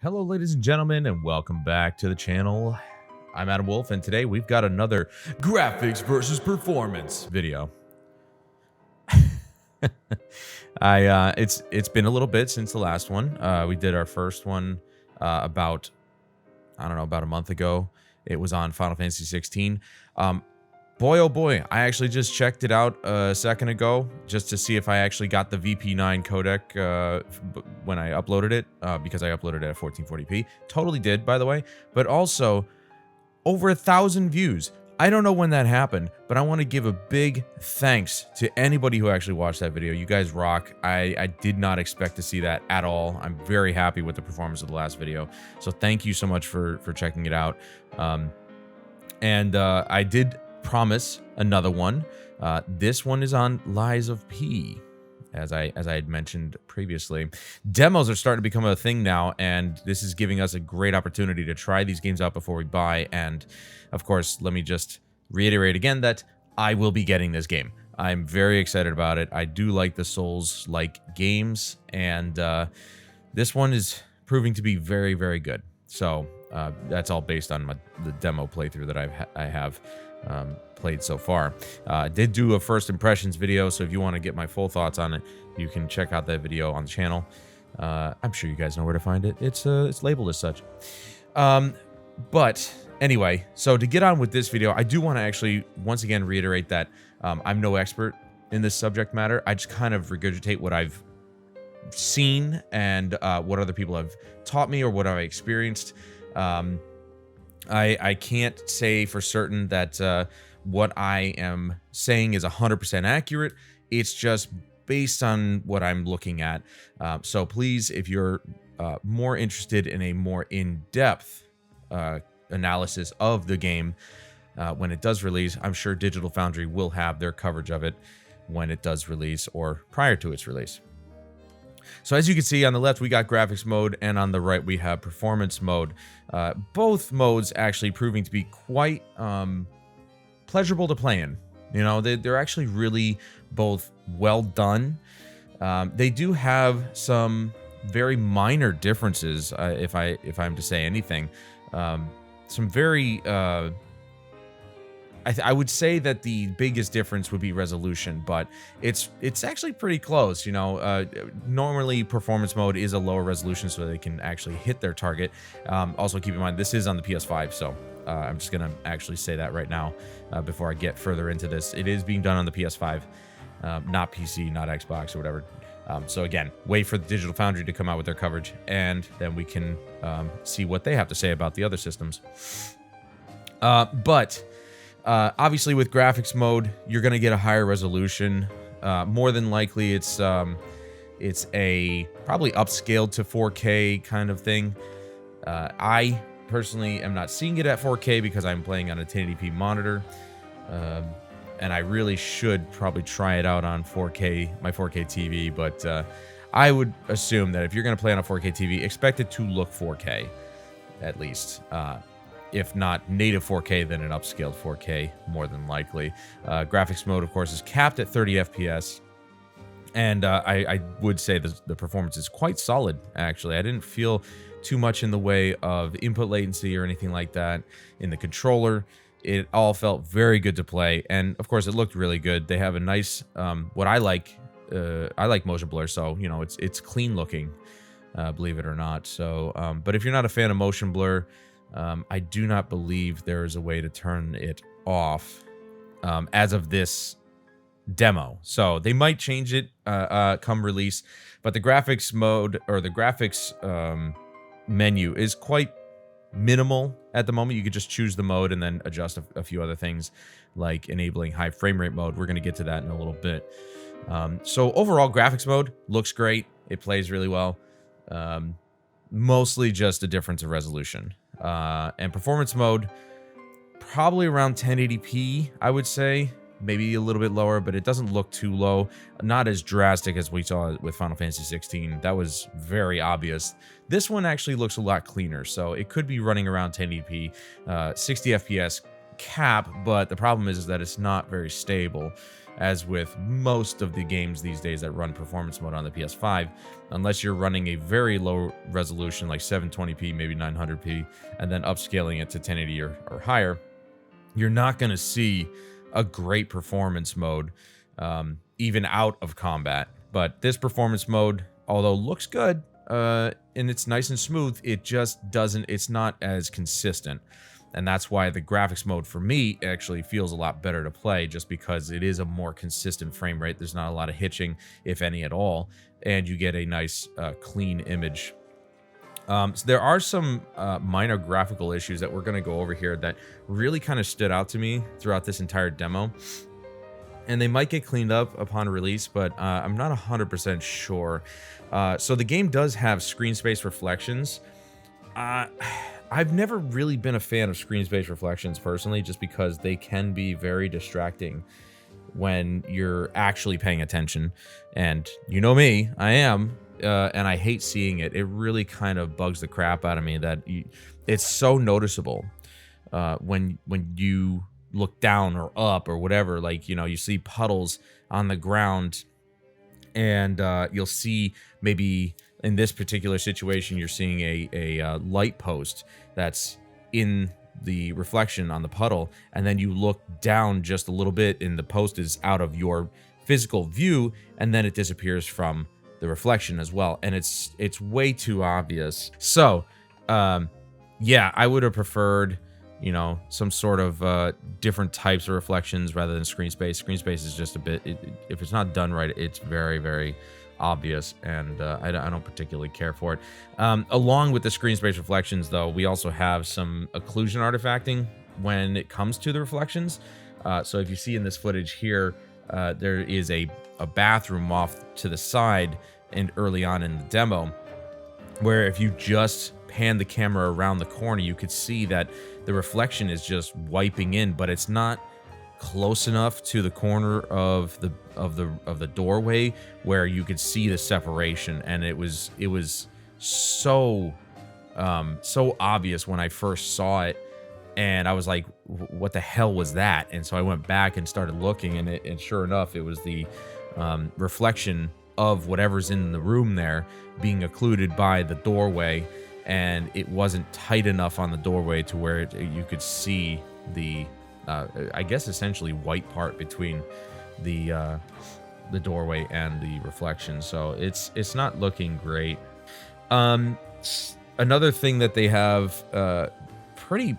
Hello, ladies and gentlemen, and welcome back to the channel. I'm Adam Wolf, and today we've got another graphics versus performance video. It's been a little bit since the last one. We did our first one about a month ago. It was on Final Fantasy 16. Boy, oh boy, I actually just checked it out a second ago just to see if I actually got the VP9 codec when I uploaded it, because I uploaded it at 1440p. Totally did, by the way, but also over 1,000 views. I don't know when that happened, but I want to give a big thanks to anybody who actually watched that video. You guys rock. I did not expect to see that at all. I'm very happy with the performance of the last video, so thank you so much for checking it out. I did promise another one. This one is on Lies of P, as I had mentioned previously. Demos are starting to become a thing now, and this is giving us a great opportunity to try these games out before we buy. And of course, let me just reiterate again that I will be getting this game. I'm very excited about it. I do like the Souls-like games, and this one is proving to be very, very good. So that's all based on the demo playthrough that I have played so far. I did do a first impressions video, so if you want to get my full thoughts on it, you can check out that video on the channel. I'm sure you guys know where to find it. It's labeled as such. But anyway, so to get on with this video, I do want to actually once again reiterate that I'm no expert in this subject matter. I just kind of regurgitate what I've seen and what other people have taught me or what I've experienced. I can't say for certain that what I am saying is 100% accurate. It's just based on what I'm looking at. So please, if you're more interested in a more in-depth analysis of the game when it does release, I'm sure Digital Foundry will have their coverage of it when it does release or prior to its release. So as you can see, on the left we got graphics mode, and on the right we have performance mode. Both modes actually proving to be quite pleasurable to play in. You know, they're actually really both well done. They do have some very minor differences, if I'm to say anything. Some very I would say that the biggest difference would be resolution, but it's actually pretty close. You know, normally performance mode is a lower resolution so they can actually hit their target. Also keep in mind, this is on the PS5, so I'm just gonna actually say that right now before I get further into this. It is being done on the PS5, not PC, not Xbox or whatever. So again, wait for the Digital Foundry to come out with their coverage, and then we can see what they have to say about the other systems. Obviously, with graphics mode, you're going to get a higher resolution. More than likely, it's a probably upscaled to 4K kind of thing. I personally am not seeing it at 4K because I'm playing on a 1080p monitor, and I really should probably try it out on 4K, my 4K TV. But I would assume that if you're going to play on a 4K TV, expect it to look 4K at least. If not native 4K, then an upscaled 4K, more than likely. Graphics mode, of course, is capped at 30 FPS. And I would say the performance is quite solid, actually. I didn't feel too much in the way of input latency or anything like that in the controller. It all felt very good to play. And, of course, it looked really good. They have a nice, what I like motion blur, so, you know, it's clean looking, believe it or not. So, but if you're not a fan of motion blur, I do not believe there is a way to turn it off as of this demo. So they might change it come release, but the graphics mode or the graphics menu is quite minimal at the moment. You could just choose the mode and then adjust a few other things like enabling high frame rate mode. We're going to get to that in a little bit. So overall, graphics mode looks great. It plays really well. Mostly just a difference of resolution. And performance mode, probably around 1080p, I would say. Maybe a little bit lower, but it doesn't look too low. Not as drastic as we saw with Final Fantasy 16. That was very obvious. This one actually looks a lot cleaner, so it could be running around 1080p, 60 FPS cap, but the problem is that it's not very stable. as with most of the games these days that run performance mode on the PS5, unless you're running a very low resolution like 720p, maybe 900p, and then upscaling it to 1080 or higher, you're not going to see a great performance mode, even out of combat. But this performance mode, although looks good, and it's nice and smooth, it just doesn't, it's not as consistent. And that's why the graphics mode for me actually feels a lot better to play, just because it is a more consistent frame rate. There's not a lot of hitching, if any at all, and you get a nice clean image. So there are some minor graphical issues that we're going to go over here that really kind of stood out to me throughout this entire demo. And they might get cleaned up upon release, but I'm not 100% sure. So the game does have screen space reflections. I've never really been a fan of screen space reflections personally, just because they can be very distracting when you're actually paying attention. And you know me, I am. And I hate seeing it. It really kind of bugs the crap out of me that it's so noticeable when you look down or up or whatever. Like, you know, you see puddles on the ground, and you'll see, maybe in this particular situation, you're seeing a light post that's in the reflection on the puddle, and then you look down just a little bit and the post is out of your physical view, and then it disappears from the reflection as well, and it's way too obvious. So yeah, I would have preferred, you know, some sort of different types of reflections rather than screen space. Screen space is just a bit, if it's not done right, it's very, very obvious, and I don't particularly care for it. Along with the screen space reflections, though, we also have some occlusion artifacting when it comes to the reflections. So if you see in this footage here, there is a bathroom off to the side and early on in the demo, where if you just pan the camera around the corner, you could see that the reflection is just wiping in, but it's not close enough to the corner of the doorway where you could see the separation. And it was so obvious when I first saw it, and I was like, what the hell was that? And so I went back and started looking, and sure enough, it was the reflection of whatever's in the room there being occluded by the doorway, and it wasn't tight enough on the doorway to where you could see the I guess essentially white part between the doorway and the reflection. So it's not looking great. Another thing that they have pretty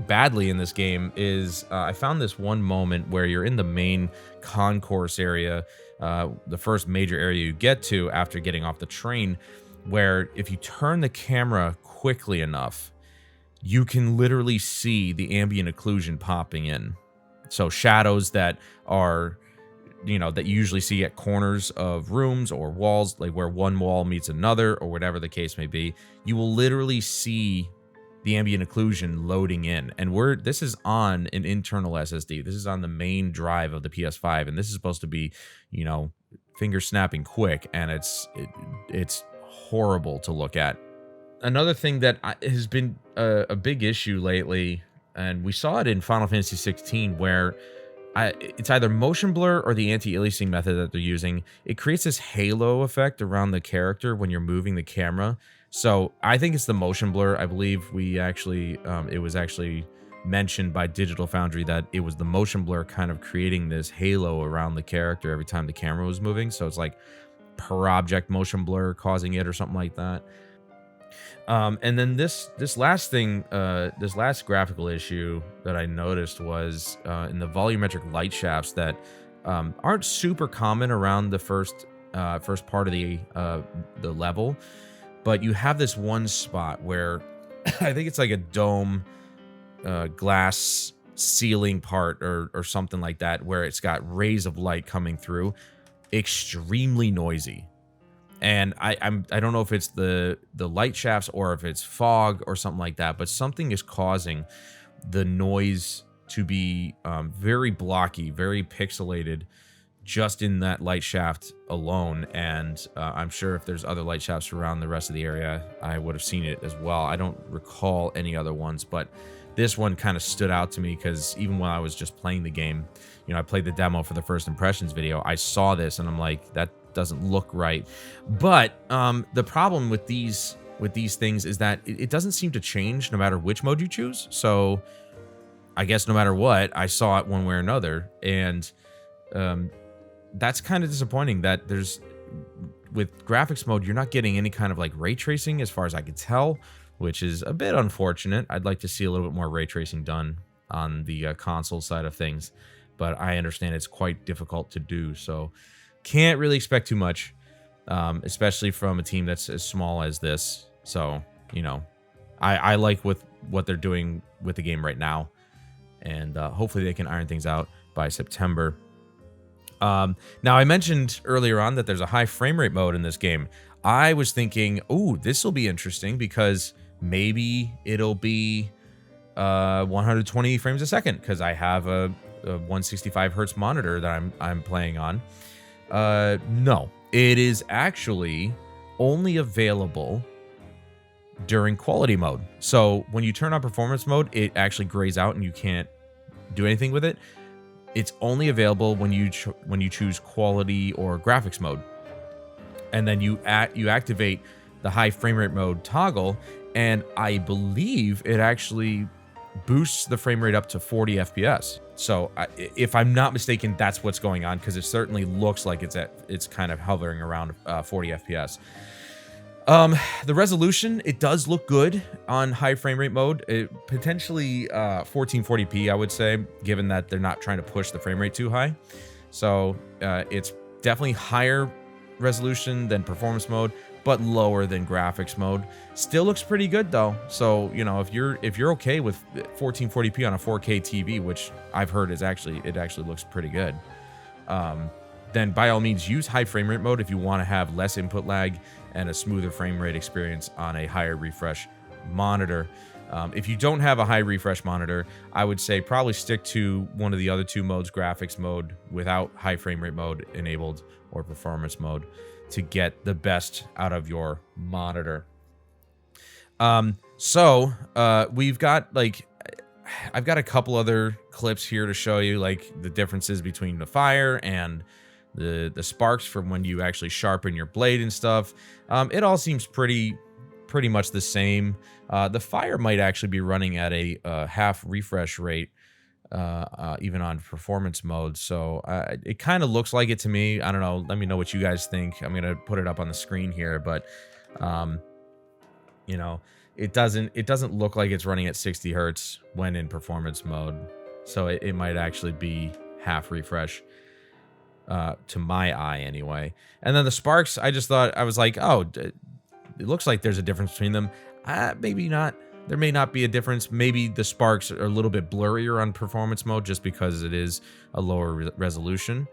badly in this game is I found this one moment where you're in the main concourse area, the first major area you get to after getting off the train, where if you turn the camera quickly enough, you can literally see the ambient occlusion popping in. So shadows that are, you know, that you usually see at corners of rooms or walls, like where one wall meets another or whatever the case may be, you will literally see the ambient occlusion loading in. And this is on an internal SSD. This is on the main drive of the PS5, and this is supposed to be, you know, finger snapping quick, and it's horrible to look at. Another thing that has been a big issue lately, and we saw it in Final Fantasy 16, where it's either motion blur or the anti-aliasing method that they're using. It creates this halo effect around the character when you're moving the camera. So I think it's the motion blur. I believe we actually, it was actually mentioned by Digital Foundry that it was the motion blur kind of creating this halo around the character every time the camera was moving. So it's like per object motion blur causing it or something like that. And then this last thing, this last graphical issue that I noticed was in the volumetric light shafts that aren't super common around the first part of the level, but you have this one spot where I think it's like a dome glass ceiling part or something like that, where it's got rays of light coming through, extremely noisy. And I don't know if it's the light shafts or if it's fog or something like that, but something is causing the noise to be very blocky, very pixelated, just in that light shaft alone, and I'm sure if there's other light shafts around the rest of the area, I would have seen it as well. I don't recall any other ones, but this one kind of stood out to me because even when I was just playing the game, you know, I played the demo for the first impressions video, I saw this and I'm like, that doesn't look right. But the problem with these things is that it doesn't seem to change no matter which mode you choose. So I guess no matter what, I saw it one way or another, and that's kind of disappointing that with graphics mode, you're not getting any kind of like ray tracing as far as I could tell, which is a bit unfortunate. I'd like to see a little bit more ray tracing done on the console side of things, but I understand it's quite difficult to do, so can't really expect too much, especially from a team that's as small as this. So, you know, I like with what they're doing with the game right now, and hopefully they can iron things out by September. Now, I mentioned earlier on that there's a high frame rate mode in this game. I was thinking, oh, this will be interesting because maybe it'll be 120 frames a second because I have a 165 hertz monitor that I'm playing on. No, it is actually only available during quality mode. So when you turn on performance mode, it actually grays out and you can't do anything with it. It's only available when you choose quality or graphics mode, and then you activate the high frame rate mode toggle, and I believe it actually boosts the frame rate up to 40 FPS. So if I'm not mistaken, that's what's going on, because it certainly looks like it's kind of hovering around 40 FPS. The resolution, it does look good on high frame rate mode. It potentially 1440p, I would say, given that they're not trying to push the frame rate too high. So it's definitely higher resolution than performance mode, but lower than graphics mode. Still looks pretty good though. So, you know, if you're okay with 1440p on a 4K TV, which I've heard it actually looks pretty good, then by all means use high frame rate mode if you want to have less input lag and a smoother frame rate experience on a higher refresh monitor. If you don't have a high refresh monitor, I would say probably stick to one of the other two modes, graphics mode without high frame rate mode enabled or performance mode, to get the best out of your monitor. We've got I've got a couple other clips here to show you like the differences between the fire and the sparks from when you actually sharpen your blade and stuff. It all seems pretty much the same. The fire might actually be running at a half refresh rate, even on performance mode. So it kind of looks like it to me. I don't know. Let me know what you guys think. I'm gonna put it up on the screen here, but you know, it doesn't look like it's running at 60 hertz when in performance mode. So it might actually be half refresh. To my eye anyway. And then the sparks, I was like, oh, it looks like there's a difference between them. Maybe not. There may not be a difference. Maybe the sparks are a little bit blurrier on performance mode just because it is a lower resolution.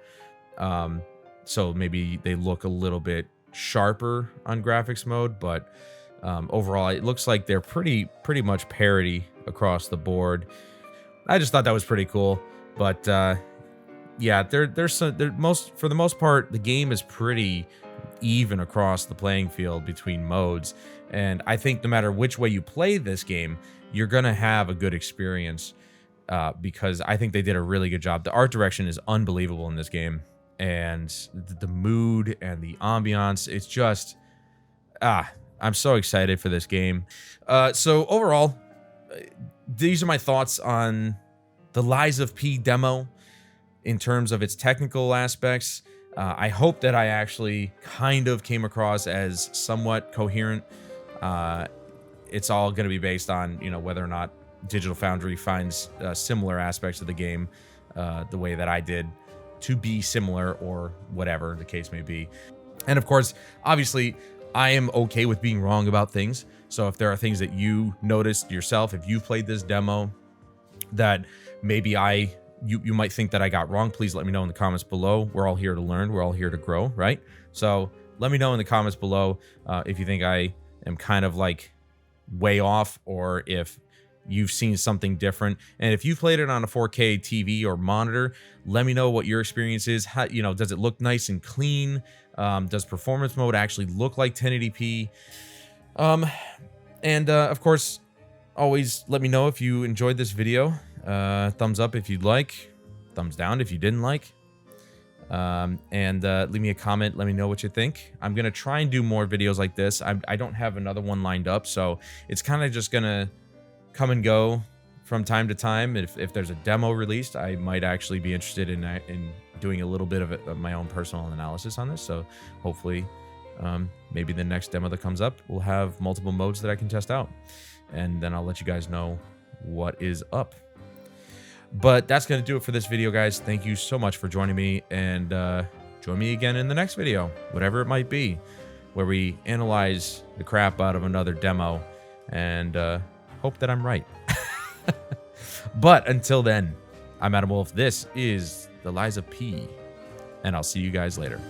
So maybe they look a little bit sharper on graphics mode, but overall it looks like they're pretty much parity across the board. I just thought that was pretty cool. But yeah, for the most part, the game is pretty even across the playing field between modes, and I think no matter which way you play this game, you're gonna have a good experience, because I think they did a really good job. The art direction is unbelievable in this game, and the mood and the ambiance, it's just I'm so excited for this game. So overall, these are my thoughts on the Lies of P demo. In terms of its technical aspects, I hope that I actually kind of came across as somewhat coherent. It's all going to be based on, you know, whether or not Digital Foundry finds similar aspects of the game the way that I did to be similar, or whatever the case may be. And of course, obviously, I am okay with being wrong about things. So if there are things that you noticed yourself, if you've played this demo that maybe you might think that I got wrong, please let me know in the comments below. We're all here to learn. We're all here to grow, right? So let me know in the comments below if you think I am kind of like way off, or if you've seen something different. And if you played it on a 4K TV or monitor, let me know what your experience is. How, you know, does it look nice and clean? Does performance mode actually look like 1080p? Of course, always let me know if you enjoyed this video. Thumbs up if you'd like, thumbs down if you didn't like. Leave me a comment. Let me know what you think. I'm going to try and do more videos like this. I don't have another one lined up, so it's kind of just going to come and go from time to time. If there's a demo released, I might actually be interested in doing a little bit of my own personal analysis on this. So hopefully, maybe the next demo that comes up will have multiple modes that I can test out. And then I'll let you guys know what is up. But that's going to do it for this video, guys. Thank you so much for joining me, and join me again in the next video, whatever it might be, where we analyze the crap out of another demo and hope that I'm right. But until then, I'm Adam Wolf. This is the Lies of P, and I'll see you guys later.